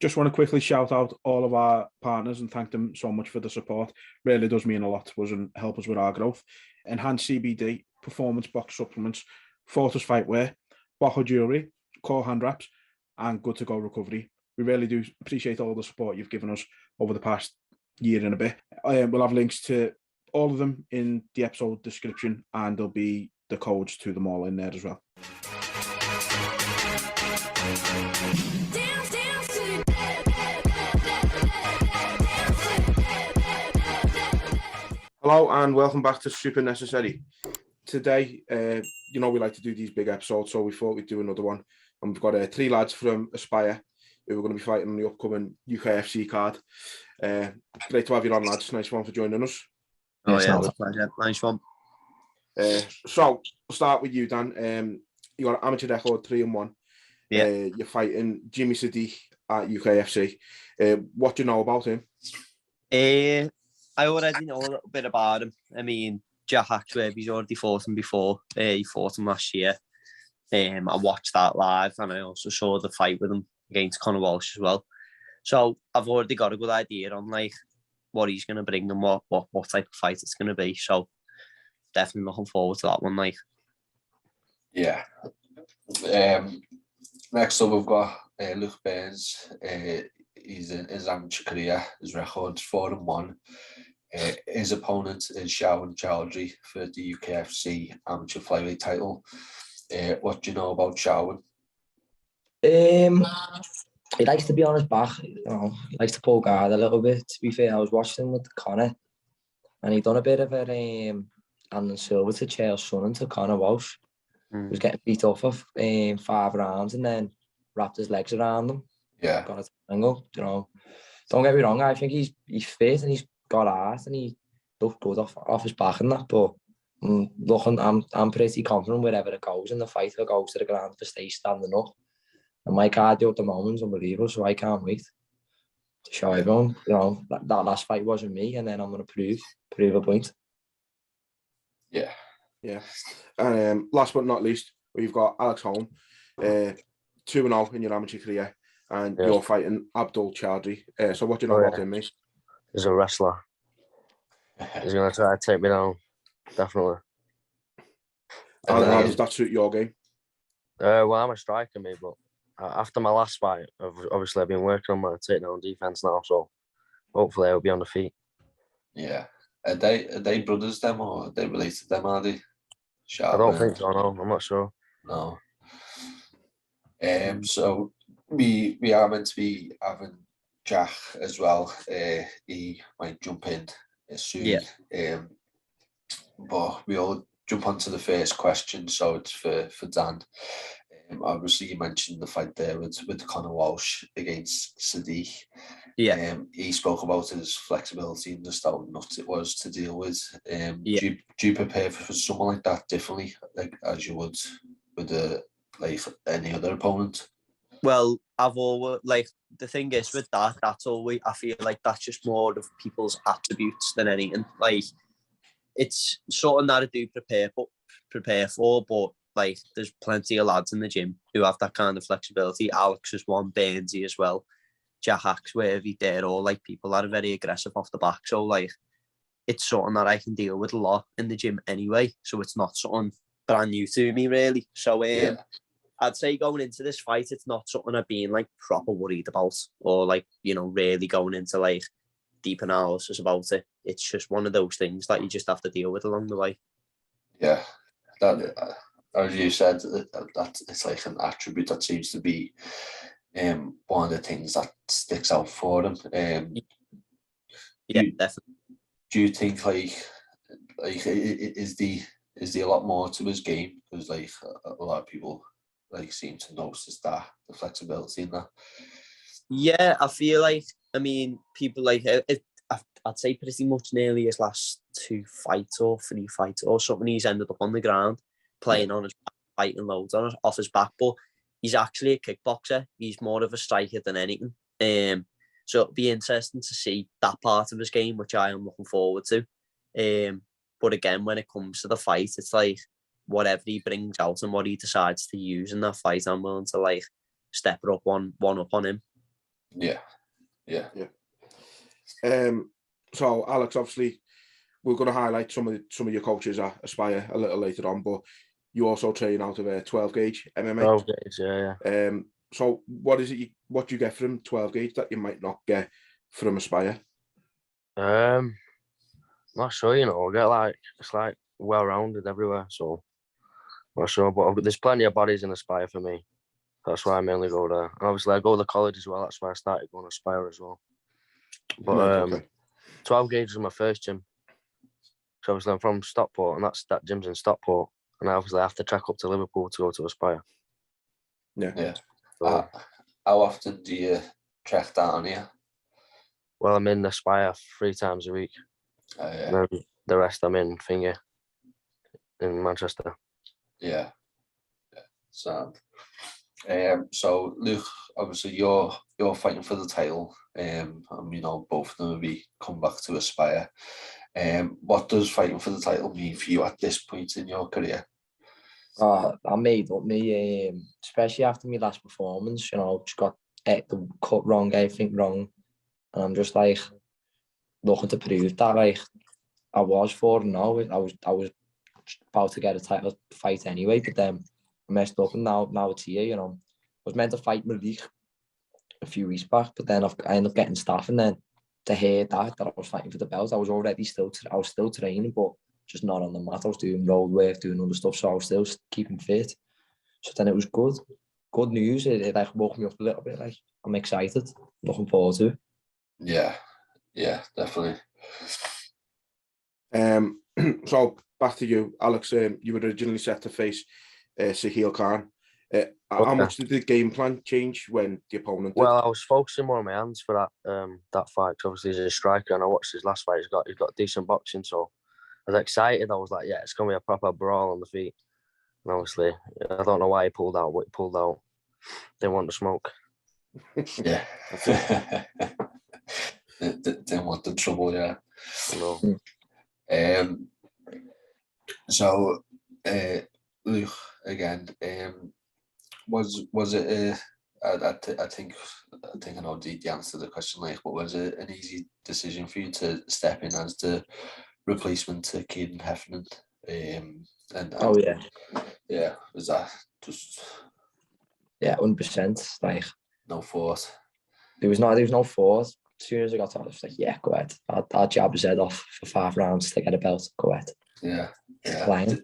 Just want to quickly shout out all of our partners and thank them so much for the support. Really does mean a lot to us and help us with our growth. Enhanced CBD, performance box supplements, Fortis Fightwear, Boho Jewellery, Core Hand Wraps, and Good to Go Recovery. We really do appreciate all the support you've given us over the past year and a bit. We'll have links to all of them in the episode description, and there'll be the codes to them all in there as well. Hello and welcome back to Super Necessary. Today, we like to do these big episodes, so we thought we'd do another one. And we've got 3 lads from Aspire who are going to be fighting on the upcoming UKFC card. Great to have you on, lads. Nice one for joining us. Oh yeah, it's a pleasure. Nice one. So, we'll start with you, Dan. You got an amateur record 3-1. Yeah. You're fighting Jimmy Sadiq at UKFC. What do you know about him? I already know a little bit about him. I mean, Jack Axworthy's already fought him before. He fought him last year. I watched that live, and I also saw the fight with him against Connor Walsh as well. So I've already got a good idea on like what he's going to bring and what type of fight it's going to be. So definitely looking forward to that one, like. Yeah. Next up, we've got Luke Burns. He's in his amateur career. His record's 4-1. His opponent is Shawan Chowdhury for the UKFC amateur flyweight title. What do you know about Shawan? He likes to be on his back. He likes to pull guard a little bit. To be fair, I was watching him with Connor, and he done a bit of a Anderson Silva to Chael Sonnen to Connor Walsh. He was getting beat off of 5 rounds and then wrapped his legs around him. Yeah. Got a angle, Don't get me wrong, I think he's fit and he's got heart and he looked good off his back and that, but I'm pretty confident wherever it goes in the fight, if it goes to the ground, if it stays standing up. And my cardio at the moment is unbelievable, so I can't wait to show everyone, that last fight wasn't me, and then I'm going to prove a point. Yeah. And last but not least, we've got Alex Home, 2-0 in your amateur career, and you're fighting Untitled Chapter. So what do you know about him, mate? He's a wrestler. He's going to try to take me down, definitely. How does that suit your game? Well, I'm a striker, mate, but after my last fight, I've been working on my takedown defence now, so hopefully I'll be on the feet. Yeah. Are they brothers, them, or are they related, them, are they? I don't think so, no. I'm not sure. No. So we are meant to be having Jack as well. He might jump in soon. Yeah. But we'll jump on to the first question. So it's for Dan. Obviously, you mentioned the fight there with Connor Walsh against Sadiq. Yeah. He spoke about his flexibility and just how nuts it was to deal with. Do you prepare for someone like that differently, like as you would with any other opponent? Well, I've always the thing is with that. That's always, I feel like that's just more of people's attributes than anything. Like, it's something that I do prepare for, but like, there's plenty of lads in the gym who have that kind of flexibility. Alex is one, Burnsy as well, Jack Axworthy, they're all like people that are very aggressive off the back. So like, it's something that I can deal with a lot in the gym anyway. So it's not something brand new to me, really. So I'd say going into this fight, it's not something I've been like proper worried about or like, really going into like deep analysis about it. It's just one of those things that you just have to deal with along the way. Yeah, that as you said, that it's like an attribute that seems to be one of the things that sticks out for them. Definitely. Do you think like is there a lot more to his game? Because like a lot of people like seem to notice that the flexibility in that. Yeah, I feel like, I mean, people like I'd say pretty much nearly his last 2 fights or 3 fights or something, he's ended up on the ground playing on his back, fighting loads off his back, but he's actually a kickboxer. He's more of a striker than anything. So it'll be interesting to see that part of his game, which I am looking forward to. But again, when it comes to the fight, it's like whatever he brings out and what he decides to use in that fight, I'm willing to like step up one up on him. Yeah. So Alex, obviously, we're going to highlight some of your coaches at Aspire a little later on, but you also train out of a 12 gauge MMA. 12 gauge, yeah. So what do you get from 12 gauge that you might not get from Aspire? Not sure, you know. I get it's like well rounded everywhere, so not sure. But there's plenty of bodies in Aspire for me. That's why I mainly go there. And obviously, I go to college as well. That's why I started going to Aspire as well. But okay. 12 gauge was my first gym. So obviously, I'm from Stockport, and that gym's in Stockport. And obviously, I have to track up to Liverpool to go to Aspire. Yeah. So, how often do you trek down here? well, I'm in Aspire 3 times a week. Yeah. And then the rest I'm in Finger in Manchester. Yeah. Sound. So Luke, obviously you're fighting for the title. And you know, both of them will be come back to Aspire. What does fighting for the title mean for you at this point in your career? I made up me, especially after my last performance. You know, just got the cut wrong, everything wrong, and I'm just like looking to prove that. Like I was 4-0. I was about to get a title fight anyway, but then I messed up, and now it's here. You know, I was meant to fight Malik a few weeks back, but then I ended up getting staff, and then to hear that I was fighting for the belt, I was still training, but just not on the mat. I was doing road work, doing other stuff, so I was still keeping fit. So then it was good news. It like woke me up a little bit. Like I'm excited, looking forward to it. Yeah, definitely. So back to you, Alex. You were originally set to face Sahil Khan. How much did the game plan change when the opponent did? Well, I was focusing more on my hands for that fight. Obviously, he's a striker, and I watched his last fight. He's got decent boxing, so I was excited. I was like, yeah, it's gonna be a proper brawl on the feet. And obviously, I don't know why he pulled out. What he pulled out, didn't want to smoke. Yeah. Didn't want the trouble, yeah. No. So, Luke, again, was it I think I know the answer to the question, like, but was it an easy decision for you to step in as the replacement to Kieran Heffernan? Oh yeah. Yeah, was that just 100%. Like no thought? there was no thought. As soon as I got to it, I was like, yeah, go ahead. I'll jab his head off for 5 rounds to get a belt. Go ahead. Yeah. Flying.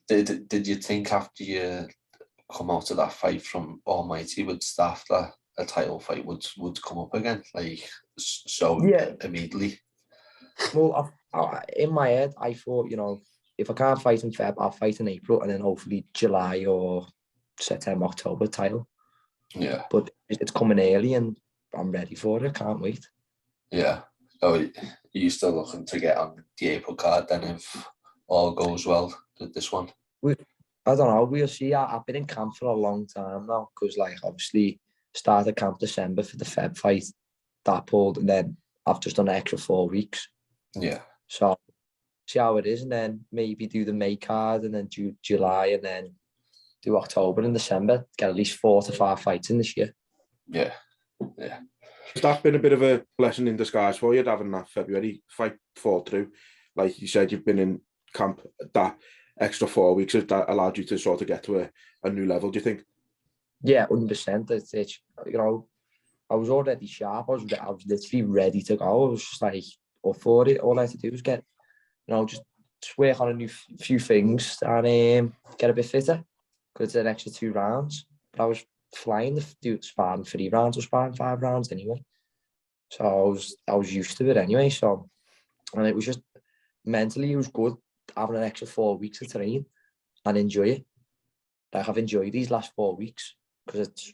Did you think after you come out of that fight from Almighty with staff that a title fight would come up again, like so immediately? Well, in my head, I thought, you know, if I can't fight in Feb, I'll fight in April, and then hopefully July or September, October title. Yeah. But it's coming early, and I'm ready for it. Can't wait. Yeah. So are you still looking to get on the April card then if all goes well with this one? I don't know. We'll see. I've been in camp for a long time now because, like, obviously started camp December for the Feb fight. That pulled, and then I've just done an extra 4 weeks. Yeah. So see how it is, and then maybe do the May card, and then do July, and then do October and December. Get at least 4 to 5 fights in this year. Yeah. Has that been a bit of a blessing in disguise for you, having that February fight fall through? Like you said, you've been in camp that extra 4 weeks. Has that allowed you to sort of get to a new level, do you think? Yeah, 100%. It's you know, I was already sharp. I was literally ready to go. I was just like up for it. All I had to do was get, you know, just work on a few things and get a bit fitter because it's an extra 2 rounds. But I was flying. The dude sparring 3 rounds, or sparring 5 rounds anyway. So I was used to it anyway. So, and it was just mentally, it was good having an extra 4 weeks to train and enjoy it. Like I've enjoyed these last 4 weeks because it's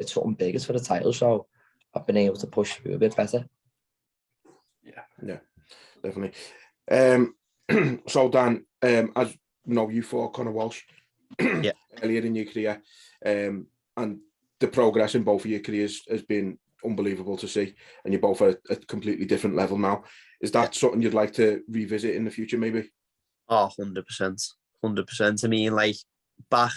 something big. It's for the title, so I've been able to push through a bit better. Yeah, definitely. So Dan, as you know, you fought Connor Walsh earlier in your career, and the progress in both of your careers has been unbelievable to see, and you're both at a completely different level now. Is that something you'd like to revisit in the future, maybe? Oh, 100%. 100%. I mean, like, back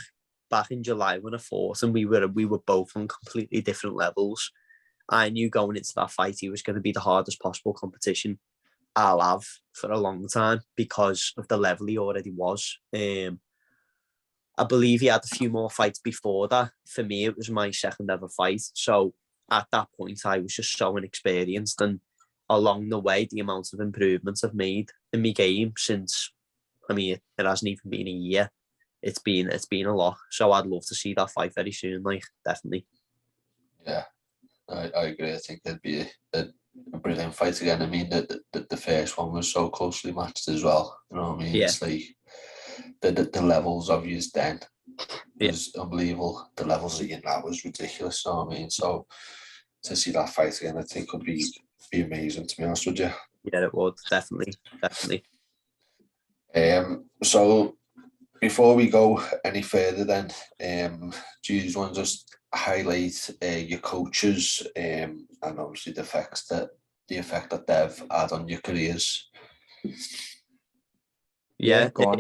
in July when I fought, and we were both on completely different levels. I knew going into that fight, he was going to be the hardest possible competition I'll have for a long time because of the level he already was. I believe he had a few more fights before that. For me, it was my second ever fight. So at that point, I was just so inexperienced. And along the way, the amount of improvements I've made in my game since, I mean, it hasn't even been a year. It's been a lot. So I'd love to see that fight very soon, like, definitely. Yeah, I agree. I think it'd be a brilliant fight again. I mean, the first one was so closely matched as well. You know what I mean? Yeah. It's like the levels of you then was unbelievable. The levels that you now was ridiculous. You know what I mean? So to see that fight again, I think would be amazing, to be honest with you. Yeah, it would, definitely. So before we go any further then, do you just want to just highlight your coaches and obviously the effect that they've had on your careers? Yeah, go on.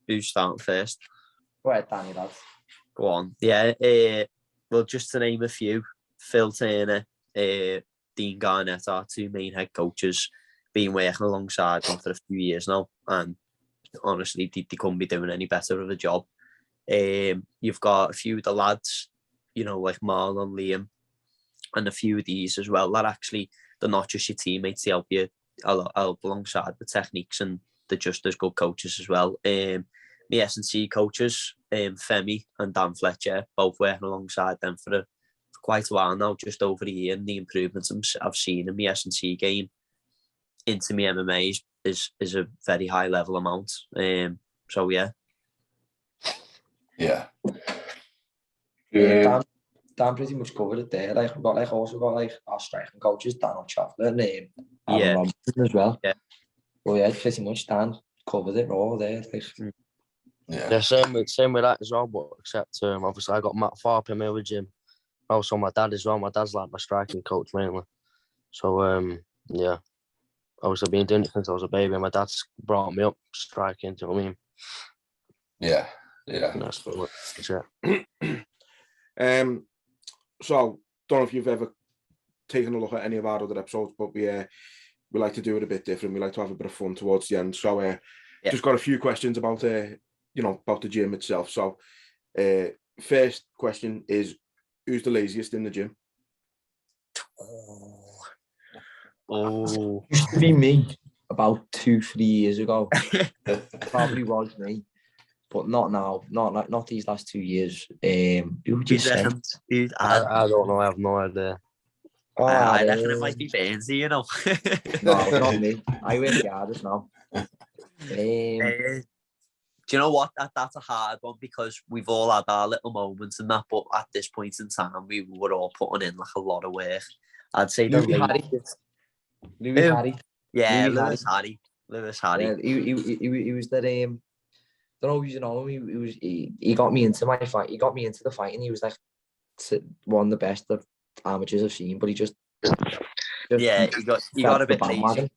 Who's starting first? Go ahead, Danny, lads. Go on. Yeah, well, just to name a few, Phil Turner, Dean Garnett, our two main head coaches, been working alongside them for a few years now, and honestly, they couldn't be doing any better of a job. You've got a few of the lads, you know, like Marlon, Liam, and a few of these as well, that actually, they're not just your teammates, they help you alongside the techniques, and they're just as good coaches as well. My S&C coaches, Femi and Dan Fletcher, both working alongside them for quite a while now, just over a year, and the improvements I've seen in my S&C game into my MMA is a very high level amount. So yeah. Yeah. Dan pretty much covered it there. Like we've got also got our striking coaches, Daniel Chaplin, Alan Robinson as well. Yeah. Well, yeah, pretty much Dan covered it all there. Yeah, same with that as well, but except obviously I got Matt Farp in there with Jim. Also my dad as well. My dad's like my striking coach mainly. So yeah. Obviously I've been doing it since I was a baby, and my dad's brought me up striking, do you know what I mean? Yeah. That's pretty much it. So don't know if you've ever taken a look at any of our other episodes, but we like to do it a bit different. We like to have a bit of fun towards the end. So just got a few questions about about the gym itself. So first question is, who's the laziest in the gym? Oh, used to be me about 2-3 years ago. Probably was me, but not now. Not these last 2 years. Who would you say? I don't know. I have no idea. I reckon it might be Bainsy, you know. No, not me. I work the hardest now. Do you know what? That's a hard one because we've all had our little moments and that, but at this point in time, we were all putting in like a lot of work. I'd say Louis Harry. Yeah, Lewis Harry. Yeah, he was the don't know if you know him. He got me into my fight. He got me into the fight, and he was like one of the best of amateurs I've seen. But he just yeah, he got a bit lazy.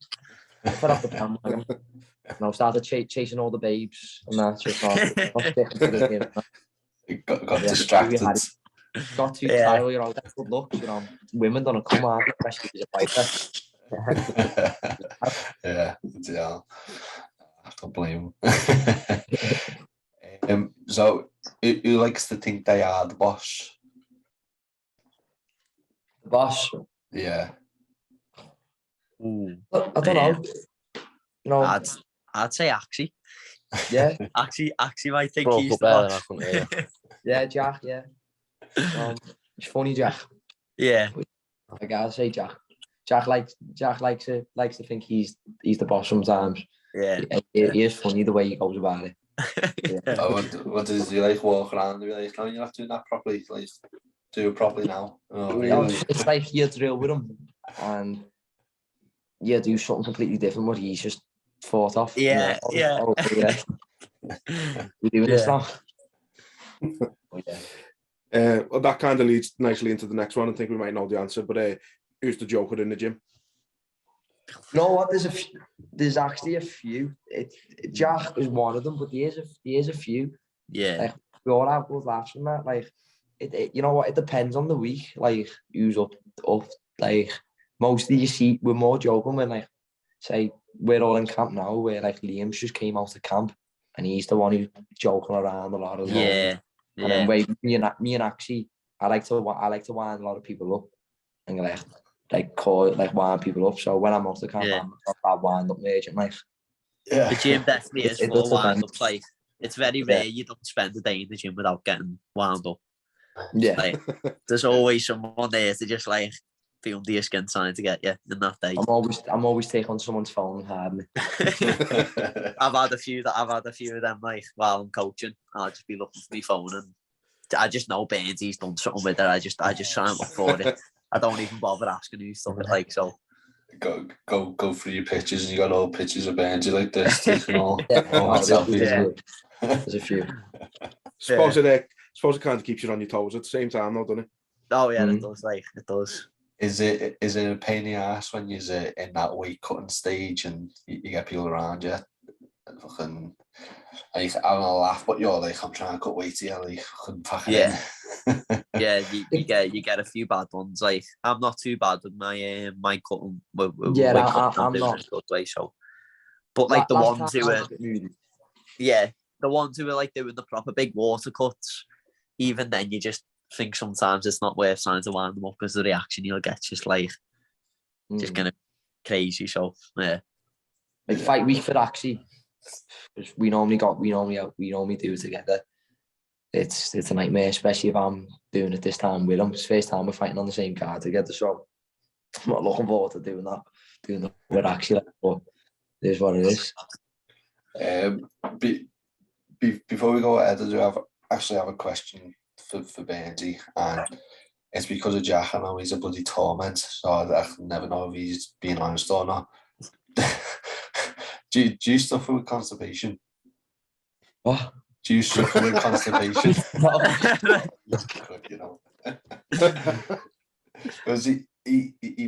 Fell off the bandwagon. And I started chasing all the babes, and that's just not got distracted. Got too tired. You know, that's good luck. You know, women don't come out, especially if you're a fighter. Yeah. I don't blame him. So, who likes to think they are the boss? The boss? Yeah. Ooh. I don't know. No, I'd say Axie. Yeah. Axie might think he's the boss. Yeah, Jack, yeah. It's funny, Jack. Yeah. I gotta say Jack. Jack likes to think he's the boss sometimes. Yeah. He is funny the way he goes about it. Yeah. What does he like walk around and be like, no, you're not doing that properly. Like, do it properly now. It's like you drill with him and you do something completely different, but he's just fought off. Yeah. We're doing this now. Well, that kind of leads nicely into the next one. I think we might know the answer, but who's the joker in the gym? You know what? There's actually a few. Jack is one of them, but there's a few. Yeah. Like we all have good laughs from that. Like you know what? It depends on the week. Like who's up. Like mostly you see we're more joking when like say we're all in camp now. Where like Liam's just came out of camp and he's the one who's joking around a lot as well. Yeah. And then me and actually, I like to wind a lot of people up and wind people up. So when I'm out of camp, I'm a wind up agent. Like the gym definitely is full wind up. Like it's very rare you don't spend a day in the gym without getting wound up. Yeah, like, there's always someone there to just like be under your skin trying to get you in that day. I'm always taking someone's phone hard. I've had a few of them like while I'm coaching. I'll just be looking for my phone and I just know Burnsy's done something with it. I just try and look for it. I don't even bother asking who's done it. Like so. Go through your pictures and you got all pictures of Burnsy like this. Taking all selfies. There's a few. Suppose it kind of keeps you on your toes at the same time, though, doesn't it? Oh yeah, it does. Like it does. Is it a pain in the ass when you're in that weight cutting stage and you get people around you? Fucking, like, I'm gonna laugh, but you're like, I'm trying to cut weight here, like, yeah. you get a few bad ones. Like I'm not too bad with my cutting. I'm not. Way, so, but like the ones who are, the ones who are like doing the proper big water cuts, even then you just think sometimes it's not worth trying to wind them up because the reaction you'll get just like just kind of crazy. So yeah, like fight week for actually, we normally do it together. It's a nightmare, especially if I'm doing it this time with him. It's the first time we're fighting on the same card together, so I'm not looking forward to doing that with actually. But it is what it is. Before we go ahead, I do have a question for Burnsy, and it's because of Jack. I know he's a bloody torment, so I never know if he's being honest or not. do you suffer with constipation? What? Do you suffer with constipation? You know. Because he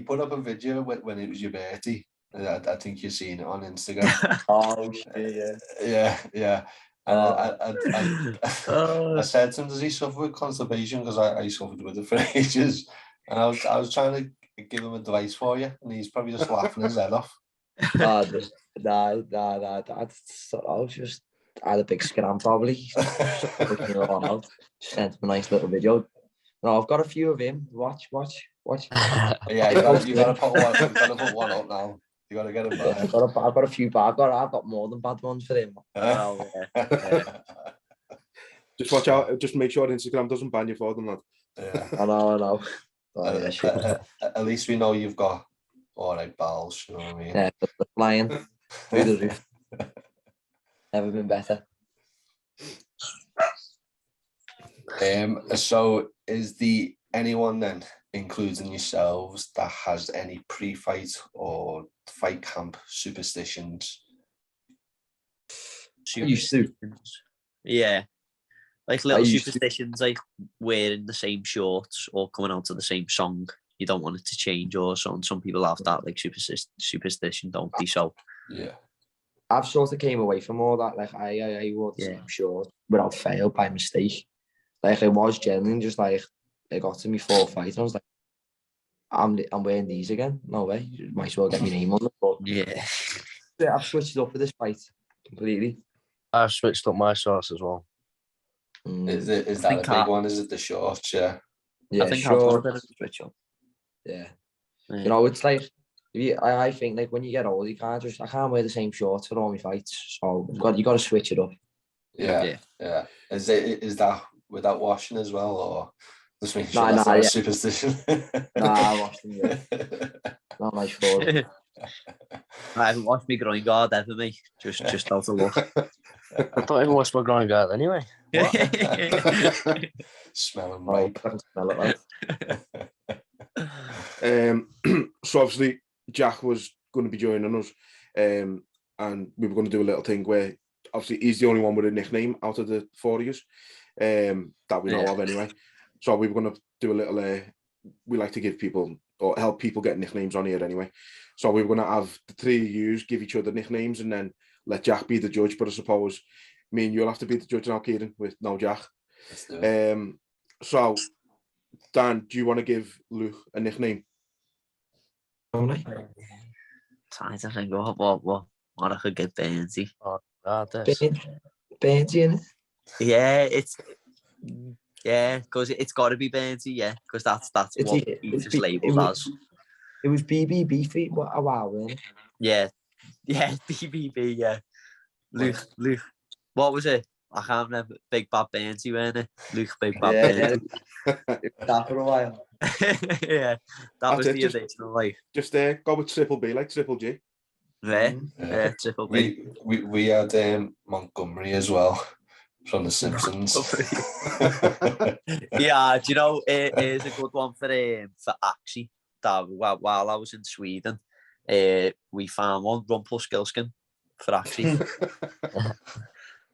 put up a video when it was your birthday. I think you've seen it on Instagram. Oh shit! Yeah. And I said to him, "Does he suffer with constipation?" Because I suffered with it for ages, and I was trying to give him advice for you, and he's probably just laughing his head off. Nah. I had a big scram probably. Sent him a nice little video. No, I've got a few of him. Watch. Yeah, you got to put one up now. You got to get him back. I've got a few bad. I've got more than bad ones for him. Just watch out. Just make sure Instagram doesn't ban you for them, lad. Yeah. I know. At least we know you've got all right balls. You know what I mean? Yeah, the flying through the roof. Never been better. So is anyone then, including yourselves, that has any pre-fight or fight camp superstitions? Yeah. Like little superstitions, like wearing the same shorts or coming out to the same song. You don't want it to change or so. Some people have that like superstition, don't they? So yeah. I've sort of came away from all that. Like I wore the same shorts without fail by mistake. Like I was genuine, just like it got to me 4 fights. I was like, I'm wearing these again. No way. You might as well get my name on it. But yeah, I've switched it up for this fight completely. I've switched up my shorts as well. Is that a big one? Is it the shorts? Yeah. I think shorts. Switch up. Yeah. You know, it's like I think like when you get old, I can't wear the same shorts for all my fights. So you got to switch it up. Yeah. Is that without washing as well, or just make sure that's not a superstition? I washed them. Yeah. Not my fault. I haven't washed my groin guard ever, mate. Just out of luck. I don't even wash my groin guard anyway. Smelling right. I can smell it, So obviously Jack was going to be joining us, and we were going to do a little thing where obviously he's the only one with a nickname out of the 4 of you that we know of anyway. So we were going to do a little. We like to give people or help people get nicknames on here anyway. So we were going to have the 3 of you give each other nicknames and then let Jack be the judge. But I suppose me and you'll have to be the judge now, Kieran, with no Jack. So, Dan, do you want to give Luke a nickname? Only. Trying to think what I could get Bainsy. Benji in it. Yeah, because it's got to be Bainsy, yeah, because that's It's what it- he's it's just be- labelled it as. It was BBB for a while, wasn't it? Yeah, BBB, yeah. Luke, what was it? I can't remember. Big Bad Bainsy, weren't it? Luke, Big Bad Bainsy. That for a while. Yeah, that was the original, like. Just go with Triple B, like Triple G. Yeah, Triple B. We had Montgomery as well from The Simpsons. Yeah, do you know, here's a good one for Axie. That while I was in Sweden, we found one, Rumpelstiltskin, for Axie.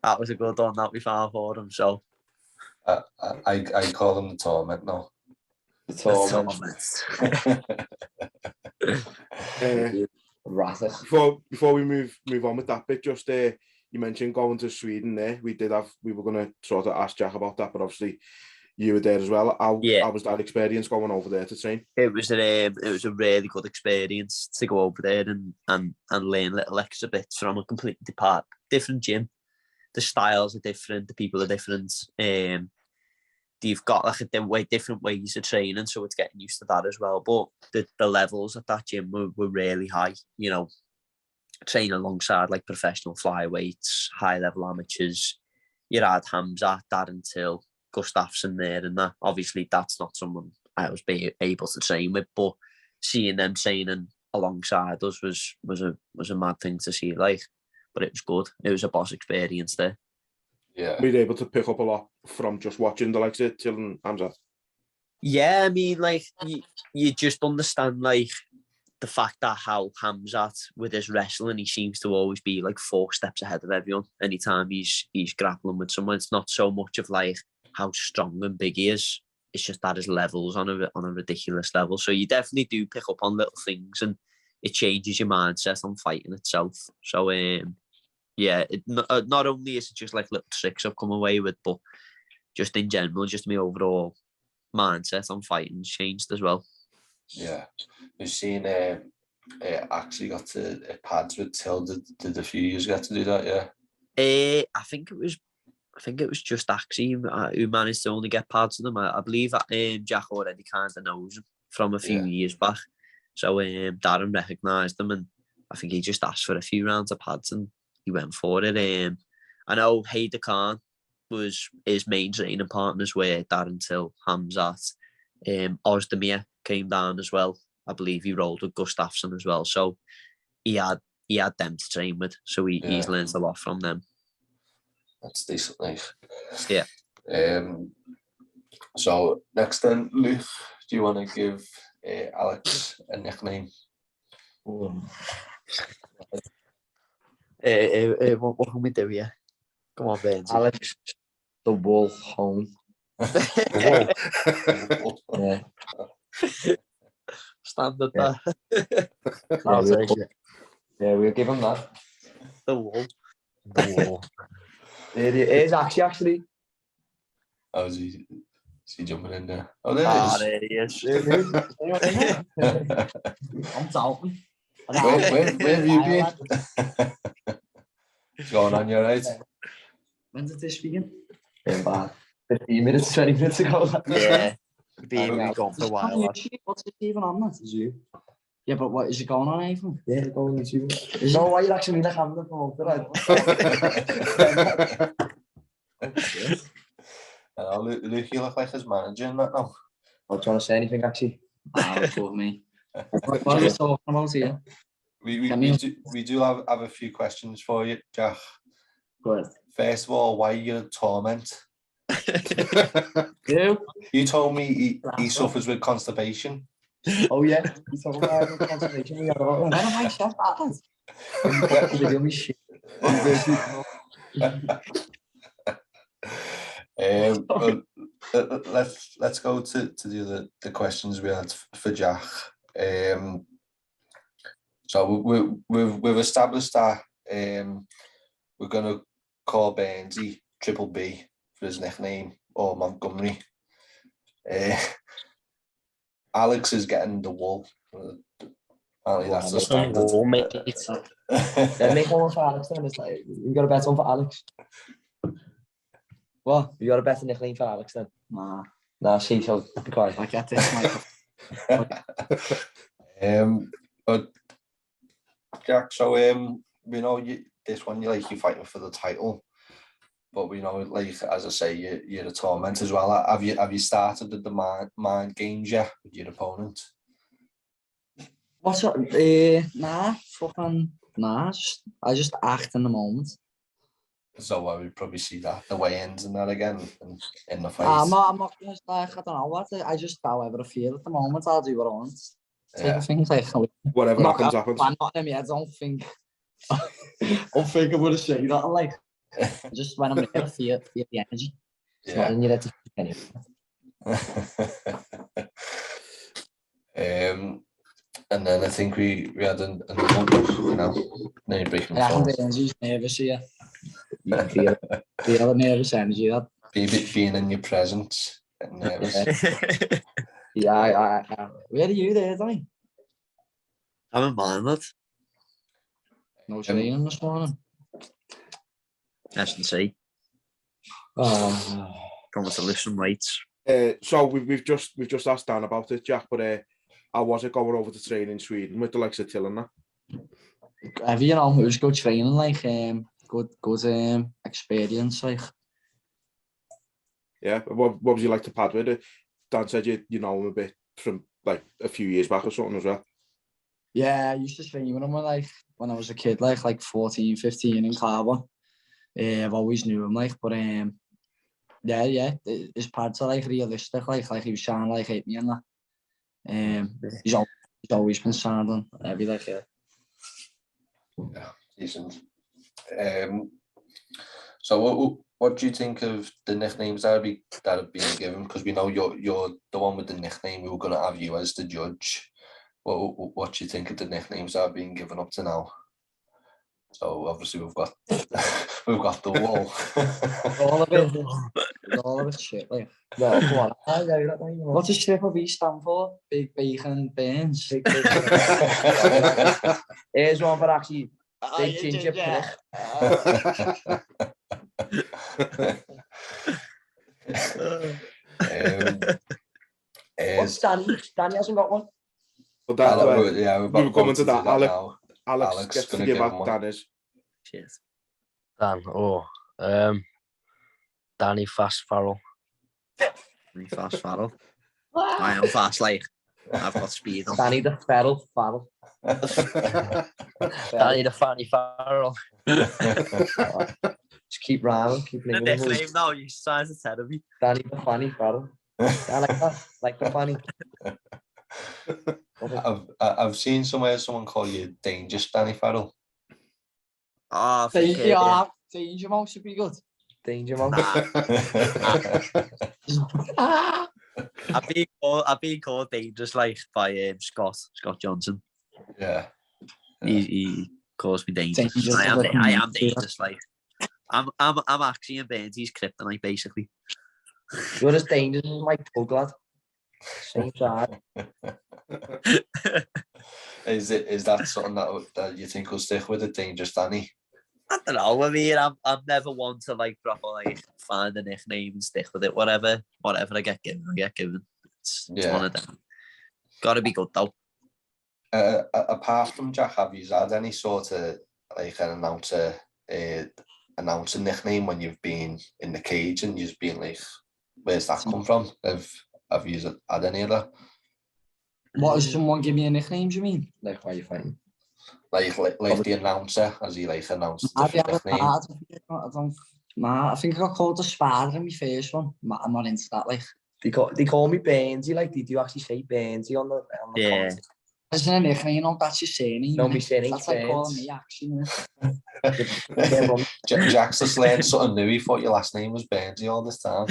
That was a good one that we found for him, so. I call him the Torment now. The Torment. Before we move on with that bit, just you mentioned going to Sweden there. We were going to sort of ask Jack about that, but obviously you were there as well. How was that experience going over there to train? It was a really good experience to go over there and learn little extra bits from a completely different gym. The styles are different, the people are different. You've got like different ways of training, so it's getting used to that as well. But the levels at that gym were really high. You know, training alongside like professional flyweights, high level amateurs. You had Hamzat, Darren Till, Gustafsson there, and that. Obviously, that's not someone I was able to train with, but seeing them training alongside us was a mad thing to see. Like, but it was good. It was a boss experience there. Yeah, were you able to pick up a lot from just watching the likes of Till and Hamzat? Yeah, I mean, like you just understand like the fact that how Hamzat with his wrestling, he seems to always be like 4 steps ahead of everyone. Anytime he's grappling with someone, it's not so much of like how strong and big he is. It's just that his levels on a ridiculous level. So you definitely do pick up on little things, and it changes your mindset on fighting itself. So yeah, not only is it just like little tricks I've come away with, but just in general, just my overall mindset on fighting changed as well. Yeah, we've seen actually got to pads with Till. Did a few years get to do that? Yeah. I think it was just Axie who managed to only get pads with him. I believe Jack already kind of knows him from a few years back. So Darren recognised him, and I think he just asked for a few rounds of pads and he went for it. I know Hayder Khan was his main training partners were Darren Till, Hamzat, Ozdemir came down as well. I believe he rolled with Gustafsson as well. So he had them to train with. So he's learned a lot from them. That's decent, nice. Yeah. So next then, Luke, do you want to give Alex a nickname? What can we do here? Come on, Benji. Alex, the Wall Home. Yeah. Standard Yeah. there. I'll take it. Yeah, we'll give him that. The Wall. It is actually. Oh, is he jumping in there? Oh, there it is. There he is. I'm talking. Where have you been? What's going on? You all right? When's it this weekend? Yeah, 15 minutes, 20 minutes ago. Yeah. We've gone for a while. What's it even on that? Is you? Yeah, but what is it going on, Nathan? Yeah, going on you. No, why you actually like having the phone for Luke, you look like his manager in that now. I'm trying to say anything, actually. Look at me. What are we talking about here? We do have a few questions for you, Jack. Good. First of all, why are you a torment? You told me he suffers with constipation. Oh, yeah. He's talking about conservation. When am I said Well, let's go to the questions we had for Jack. So we've established that we're going to call Benji Triple B for his nickname, or Montgomery. Alex is getting the wool. Apparently that's the Some standard. wool, mate. Yeah, make one for Alex then. It's like, you got a better one for Alex. What? You got a better nickname for Alex then? Nah. Nah, she shall be quiet. I get this microphone. But Jack, so we know this one you're fighting for the title, but we know, like, as I say, you're a torment as well. Have you started the mind games yet with your opponent? What's up? Nah, fucking nah. I just act in the moment. So I would probably see that the weigh-ins and that again in the fight. I'm not gonna like, I don't know what. I just however I feel at the moment. I'll do what I want. Type of thing. Like, Whatever happens, happens. I'm not in my head. I don't think I'm gonna say that. Like, just when I'm there, I feel the energy. It's not in your head to think anyway. And then I think we had another one, now you're breaking my phone. The energy's nervous here. You can feel the nervous energy. That being in your presence, getting nervous. Yeah. Where are you there, Danny? I'm in mine, No training this morning. As you can see. Going to listen weights. So we've just asked Dan about it, Jack, but how was it going over to train in Sweden with the likes of Till and that? You know, it was good training, like good experience, like. Yeah, what was you like to pad with it? Dan said you know him a bit from like a few years back or something as well. Yeah, I used to train with him when I was a kid, like 14, 15 in Carver. I've always knew him, like, but yeah, his pads are like realistic, like he was trying to like hit me and that. He's always been sounding heavy, like, yeah. Yeah, decent. So what do you think of the nicknames that have been given? Because we know you're the one with the nickname. We were going to have you as the judge. What do you think of the nicknames that have been given up to now? So obviously we've got the wall. all of it shit, like. Well, come on. What does Triple B stand for? Big Bacon Burns. Here's one for actually big ginger prick. What's Danny? Danny hasn't got one. But we're coming to that. Now. Alex gets to give out Danny's. Cheers. Dan, Danny Fast Farrell. Danny Fast Farrell. I am fast, like. I've got speed on. Danny the Farrell. Danny the Fanny Farrell. Just keep rhyming, keep The linking. nickname now, you size the head of me. Danny the Fanny Farrell. I like that, like the funny. I've seen somewhere someone call you Dangerous Danny Farrell. Oh, Danger Mouse should be good. Danger Mouse. I've been called dangerous, like, by Scott Johnson. Yeah. He calls me dangerous. I am dangerous, like. I'm actually in Burnsy's kryptonite, basically. You're as dangerous as my pug lad. Same side. Is that something that you think will stick with it, Dangerous Danny? I don't know. I mean, I'm never one to like proper like find a nickname and stick with it. Whatever I get given, I get given. It's one of them. Got to be good though. Apart from Jack, have you had any sort of like an announcer nickname when you've been in the cage and you've been like, where's that come from? Have you had any of that? What, does someone give me a nickname, do you mean? Like, why are you fighting? Like the announcer, as he like announced a different nickname. I think I got called the Spider in my first one. I'm not into that, like. They call me Bainsy, like, did you actually say Bainsy on the Yeah. That's a nickname, that's your surname. No, my surname's That's like calling me, actually. Jack's just learned something new. He thought your last name was Bainsy all this time.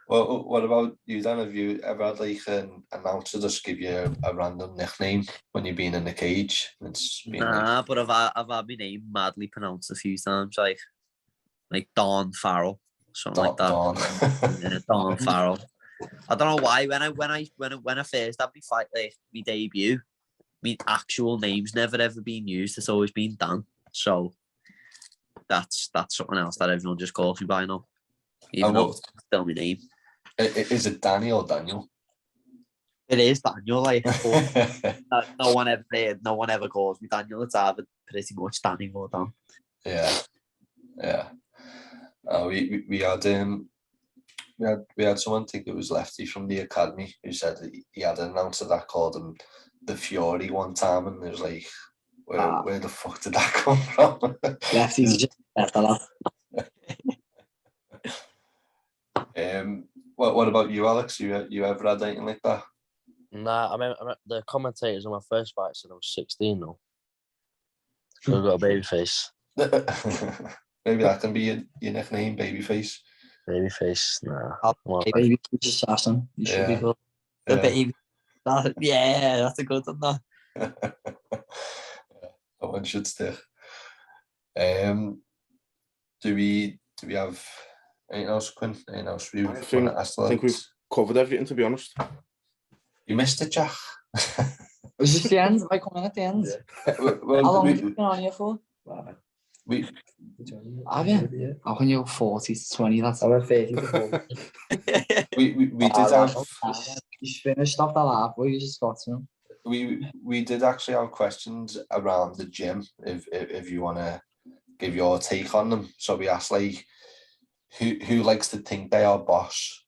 Well, what about you, Dan? Have you ever had like an announcer just give you a random nickname when you've been in the cage? Nah, but I've had my name madly pronounced a few times, like like Don Farrell, something like that. Dawn. Yeah, Don Farrell. I don't know why. When I first had my fight, like my debut, my actual name's never ever been used. It's always been Dan. So that's something else that everyone just calls me by now. Even though it's still my name. Is it Danny or Daniel? It is Daniel. Like no one ever calls me Daniel. It's either pretty much Danny or Dan. Yeah. We had someone, I think it was Lefty from the academy, who said that he had an announcer that called him the Fury one time, and it was like, where the fuck did that come from? Lefty's just better. What about you, Alex? You ever had anything like that? Nah, I mean the commentators on my first fight said I was 16 though. So I've got a baby face. Maybe that can be your nickname, Babyface. Babyface, nah. Baby assassin. You should be called the baby. Yeah, that's a good one. That one should stick. Do we have anything else, Quinn? Anything else we want to ask? I think we've covered everything, to be honest. You missed it, Jack. Was this the end? Have I come in at the end? Yeah. How long have you been on here for? Have you? How can you go 40 to 20? That's I went 30 to 40. we did have. You finished off that lap, but you just got to. We did actually have questions around the gym. If you want to give your take on them, so we asked like, who likes to think they are boss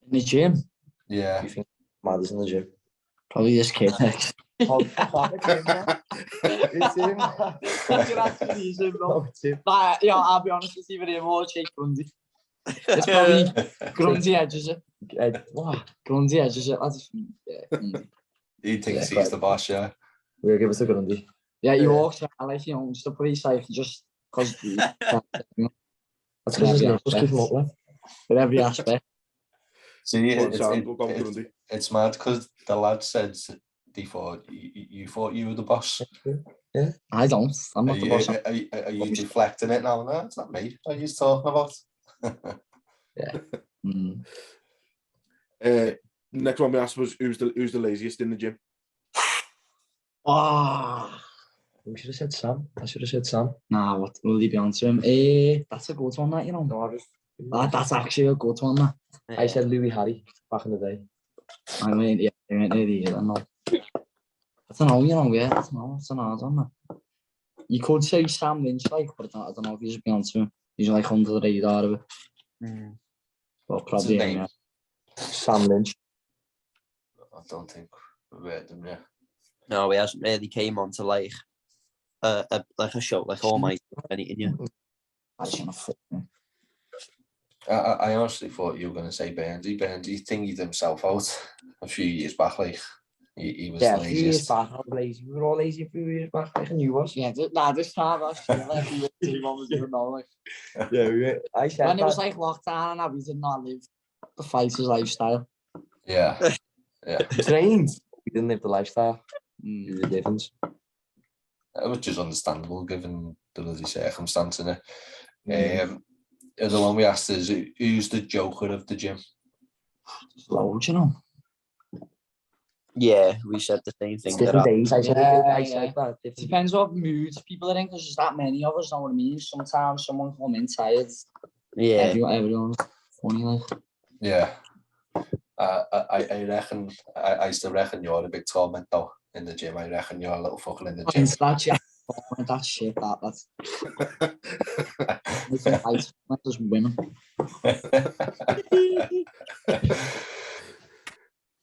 In the gym? Yeah. You think Maddie's in the gym? Probably this kid next. I'll be honest, it's even more Jake Grundy. It's probably Grundy edges it. Grundy edges it. He thinks he's the boss, yeah. We'll give us a Grundy. Yeah, he walks around like, just to put his life just because. That's because his nipples keep him up, like. In every aspect. See, it's mad because the lad said they thought you thought you were the boss. Yeah, I don't. I'm not the boss. Are you deflecting it now? No, it's not me. What are you talking about? Yeah. Next one we asked was who's the laziest in the gym? We should have said Sam. I should have said Sam. Nah, what will he be answering? That's a good one, that, you know. That's actually a good one, that. I said Louis Harry back in the day. I mean, yeah, I don't know. I don't know, you know, yeah, it's an hard one, that. You could say Sam Lynch, like, but I don't know if you should be answering. He's like under the radar of it. But probably, yeah. Sam Lynch. I don't think we've heard them, yeah. No, he hasn't really came on to like a show like All Might anything, yeah. I honestly thought you were going to say Burnsy. Burnsy thingied himself out a few years back, like he was the laziest. A few years back, I was lazy. We were all lazy a few years back, like, and you was. Yeah, this time last year, like, we was even know, like. Yeah, we were. I said when it was like lockdown and we did not live the fighter's lifestyle. Yeah. We trained. We didn't live the lifestyle. The difference. Which is understandable given the bloody circumstance in it. The other one we asked is who's the joker of the gym? Loads, you know. Yeah, we said the same thing. Different days. I said that. Depends what moods people are in, because there's that many of us, know what I mean? Sometimes someone come in tired. Yeah. Everyone's funny, like. Yeah. I reckon, I still reckon you're a big torment though in the gym. I reckon you're a little fucking in the gym. That shit, that's just women.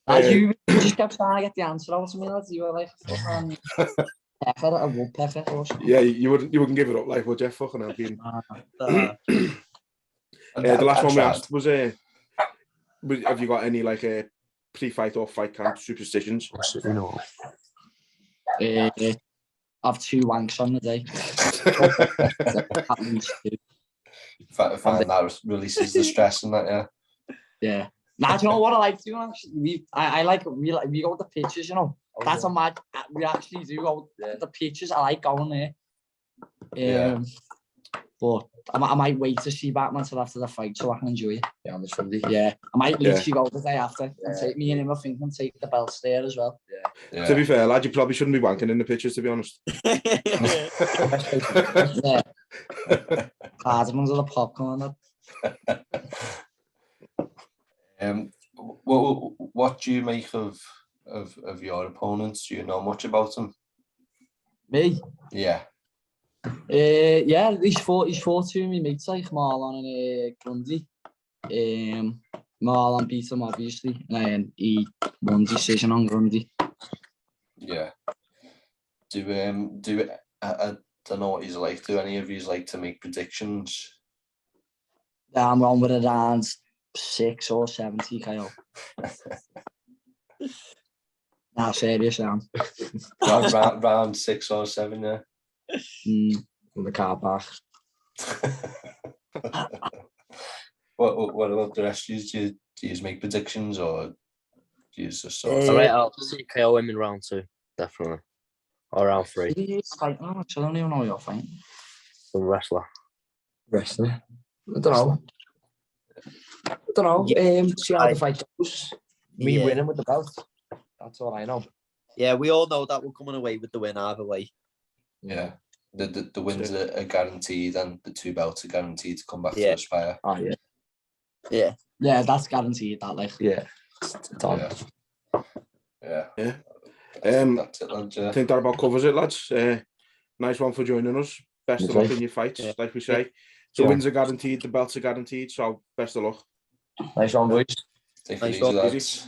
You just kept trying to get the answer out to me, lads. You were like fucking pecker, a woodpecker or something. Yeah, you wouldn't give it up, like, would you? Fucking hell, the last one we asked was have you got any like a pre-fight or fight camp superstitions? Have 2 wanks on the day. At least 2. Find that releases the stress and that, yeah. Yeah. Now, do you know what I like to do? Actually, we go to the pitches, you know. That's a mad. We actually do go to the pitches. I like going there. But I might wait to see Batman till after the fight so I can enjoy it. Yeah, on the Sunday. Yeah, I might literally go the day after and take me and him. I think and take the belts there as well. Yeah. To be fair, lad, you probably shouldn't be wanking in the pictures, to be honest. Yeah. Cardamom's or the popcorn. What do you make of your opponents? Do you know much about them? Me? Yeah. Yeah, he's fought two of my mates like Marlon and Grundy. Marlon beat him obviously, and he won decision on Grundy. Yeah. I don't know what he's like. Do any of you like to make predictions? Yeah, I'm going with around 6 or 70, Kyle. Nah, serious, Sam. round 6 or 7, yeah. In the car park. What about the rest of you? Do you make predictions or do you just sort of... All right, I'll see KO him in round 2, definitely. Or round 3. I don't even know your fight. Some wrestler. Wrestler. I don't know. See how the fight goes. Me winning with the belt. That's all I know. Yeah, we all know that we're coming away with the win either way. Yeah. The wins are guaranteed and the 2 belts are guaranteed to come back to Yeah. Aspire. Oh, yeah. Yeah. Yeah, that's guaranteed, that, like. Yeah. It's on. Yeah. That's it, lads. Yeah. I think that about covers it, lads. Nice one for joining us. Best of luck in your fights, like we say. The wins are guaranteed, the belts are guaranteed, so best of luck. Nice one, boys. Take it Nice easy, one. lads.